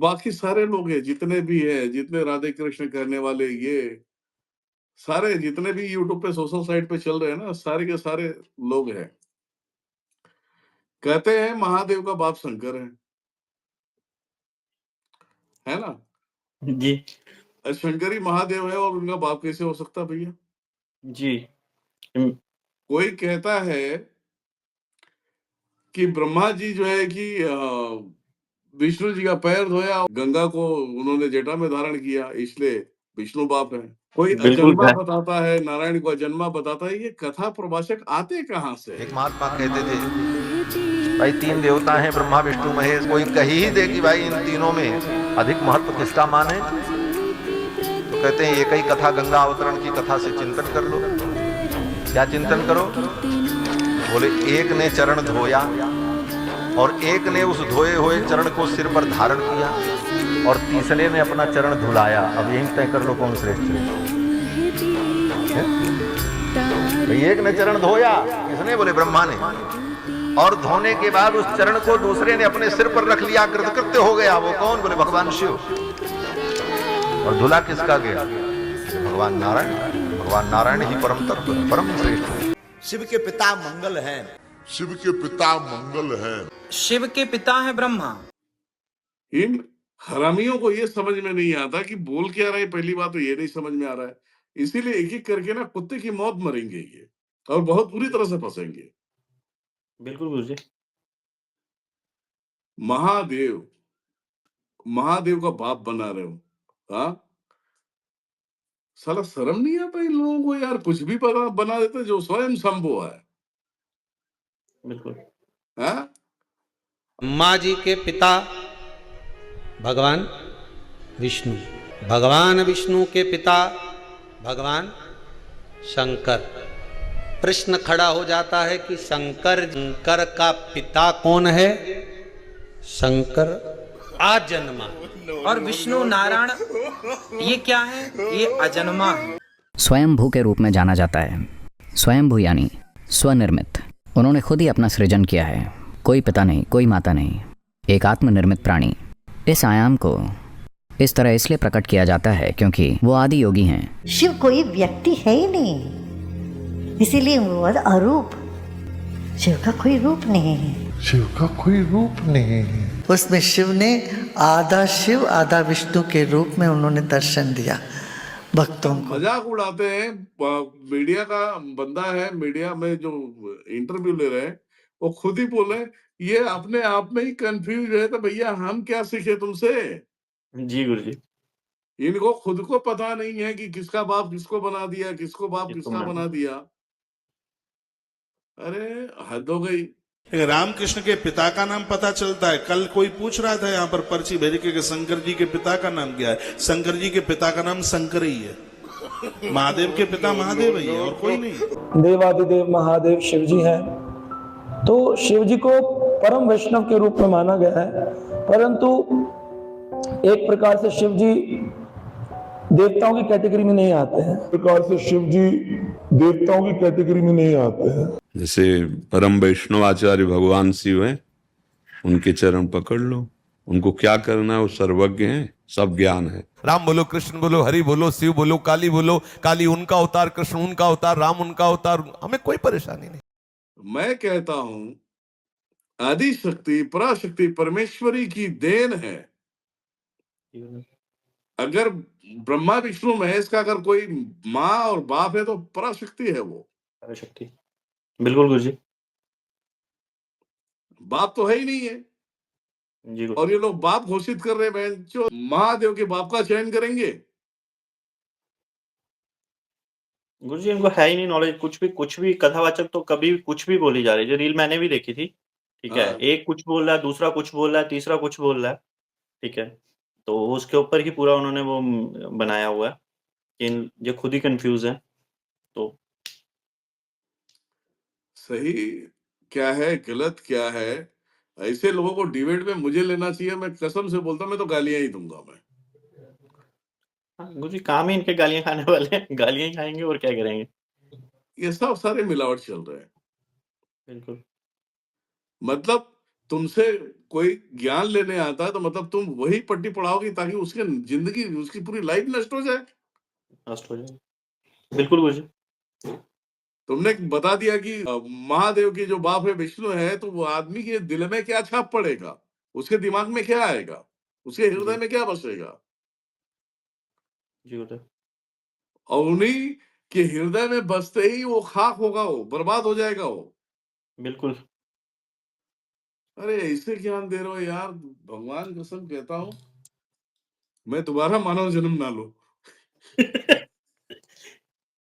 बाकी सारे लोग हैं, जितने भी हैं, जितने राधे कृष्ण करने वाले, ये सारे जितने भी यूट्यूब पे सोशल साइट पे चल रहे हैं ना, सारे के सारे लोग हैं। कहते हैं महादेव का बाप शंकर है ना? जी, शंकर ही महादेव है और उनका बाप कैसे हो सकता भैया? जी। हुँ, कोई कहता है कि ब्रह्मा जी जो है कि विष्णु जी का पैर धोया, गंगा को उन्होंने जटा में धारण किया, इसलिए विष्णु बाप है। कोई बिल्कुल अजन्मा है। बताता है, नारायण को अजन्मा बताता है। ये कथा प्रभाषक आते कहाँ से? एक महात्मा कहते थे, भाई 3 देवता हैं, ब्रह्मा विष्णु महेश, कोई कह ही दे कि भाई इन तीनों में अधिक महत्व किसका माने, तो कहते हैं एक ही कथा, गंगा अवतरण की कथा से चिंतन कर लो। क्या चिंतन करो? बोले एक ने चरण धोया और एक ने उस धोए हुए चरण को सिर पर धारण किया और तीसरे ने अपना चरण धुलाया। अब यही तय कर लो कौन श्रेष्ठ है। भाई एक ने चरण धोया, किसने? बोले ब्रह्मा ने, और धोने के बाद उस चरण को दूसरे ने अपने सिर पर रख लिया, कृतकृत्य हो गया। वो कौन? बोले भगवान शिव। और धुला किसका गया? भगवान नारायण। भगवान नारायण ही परम तत्व, परम श्रेष्ठ है। शिव के पिता मंगल हैं। शिव के पिता मंगल हैं। शिव के पिता है ब्रह्मा। इन हरामियों को ये समझ में नहीं आता कि बोल क्या रहे। पहली बात तो ये नहीं समझ में आ रहा है, इसीलिए एक एक करके ना कुत्ते की मौत मरेंगे ये, और बहुत बुरी तरह से फंसेंगे। बिल्कुल गुरुजी। महादेव, महादेव का बाप बना रहे हो, हाँ? साला शर्म नहीं आता इन लोगों को यार? कुछ भी बना देते जो स्वयं संभव है, बिल्कुल। हाँ? ब्रह्मा जी के पिता भगवान विष्णु, भगवान विष्णु के पिता भगवान शंकर। प्रश्न खड़ा हो जाता है कि शंकर का पिता कौन है? शंकर आजन्मा, और विष्णु नारायण ये क्या है? ये अजन्मा है। स्वयंभू के रूप में जाना जाता है। स्वयंभू यानी स्वनिर्मित। उन्होंने खुद ही अपना सृजन किया है। कोई पिता नहीं, कोई माता नहीं, एक आत्मनिर्मित प्राणी। इस आयाम को इस तरह इसलिए प्रकट किया जाता है क्योंकि वो आदि योगी हैं। शिव कोई व्यक्ति है ही नहीं, इसीलिए वो अरूप। शिव का कोई रूप नहीं है। शिव का कोई रूप नहीं है। उसमें शिव ने आधा शिव आधा विष्णु के रूप में उन्होंने दर्शन दिया भक्तों को। मजाक उड़ाते हैं। मीडिया का बंदा है, मीडिया में जो इंटरव्यू ले रहे हैं, वो खुद ही बोले ये अपने आप में ही कंफ्यूज है। तो भैया हम क्या सीखे तुमसे? जी गुरुजी। इनको खुद को पता नहीं है कि किसका बाप किसको बना दिया, किसको बाप किसका बना दिया। अरे हद हो गई। रामकृष्ण के पिता का नाम पता चलता है। कल कोई पूछ रहा था यहाँ पर पर्ची भेज के शंकर जी के पिता का नाम क्या है? शंकर जी के पिता का नाम शंकर ही है। महादेव के पिता महादेव ही है और कोई नहीं। देवादिदेव महादेव शिव जी हैं, तो शिव जी को परम वैष्णव के रूप में माना गया है, परंतु एक प्रकार से शिव जी देवताओं की कैटेगरी में नहीं आते हैं। प्रकार से शिव जी देवताओं की कैटेगरी में नहीं आते हैं। जैसे परम वैष्णव आचार्य भगवान शिव हैं, उनके चरण पकड़ लो। उनको क्या करना है, वो सर्वज्ञ हैं, सब ज्ञान है। राम बोलो, कृष्ण बोलो, हरि बोलो, शिव बोलो, काली बोलो। काली उनका अवतार, कृष्ण उनका अवतार, राम उनका अवतार, हमें कोई परेशानी नहीं। मैं कहता हूं आदि शक्ति पराशक्ति परमेश्वरी की देन है। अगर ब्रह्मा विष्णु महेश का अगर कोई माँ और बाप है तो पराशक्ति है वो। पराशक्ति, बिल्कुल गुरुजी। बाप तो है ही नहीं है। जी और ये लोग बाप घोषित कर रहे हैं। जो महादेव के बाप का चयन करेंगे? गुरुजी इनको है ही नहीं नॉलेज। कुछ भी कथावाचक तो कभी कुछ भी बोली जा रही है। जो रील मैंने भी देखी थी, ठीक है, एक कुछ बोल रहा है, दूसरा कुछ बोल रहा है, तीसरा कुछ बोल रहा है, ठीक है। तो उसके ऊपर ही पूरा उन्होंने वो बनाया हुआ है कि ये खुद ही कंफ्यूज है। तो सही क्या है, गलत क्या है, ऐसे लोगों को डिबेट में मुझे लेना चाहिए। मैं कसम से बोलता हूं, मैं तो गालियां ही दूंगा। मैं गुरुजी काम ही इनके गालियां खाने वाले हैं। गालियां ही खाएंगे और क्या करेंगे। ये सब सारे मिलावट चल रहे हैं। बिल्कुल। मतलब तुमसे कोई ज्ञान लेने आता है तो मतलब तुम वही पट्टी पढ़ाओगे ताकि उसकी जिंदगी, उसकी पूरी लाइफ नष्ट हो जाए। नष्ट हो जाए। बिल्कुल गुरुजी। तुमने बता दिया कि महादेव की जो बाप है विष्णु है, तो वो आदमी के दिल में क्या छाप पड़ेगा, उसके दिमाग में क्या आएगा, उसके हृदय जी। में क्या बसेगा, जी गुरुदेव। और उन्हीं के हृदय में बसते ही वो खाक होगा, वो बर्बाद हो जाएगा वो। बिल्कुल। अरे ऐसे ज्ञान दे रहे हो यार, भगवान कसम कहता हूँ मैं दोबारा मानव जन्म ना लूं।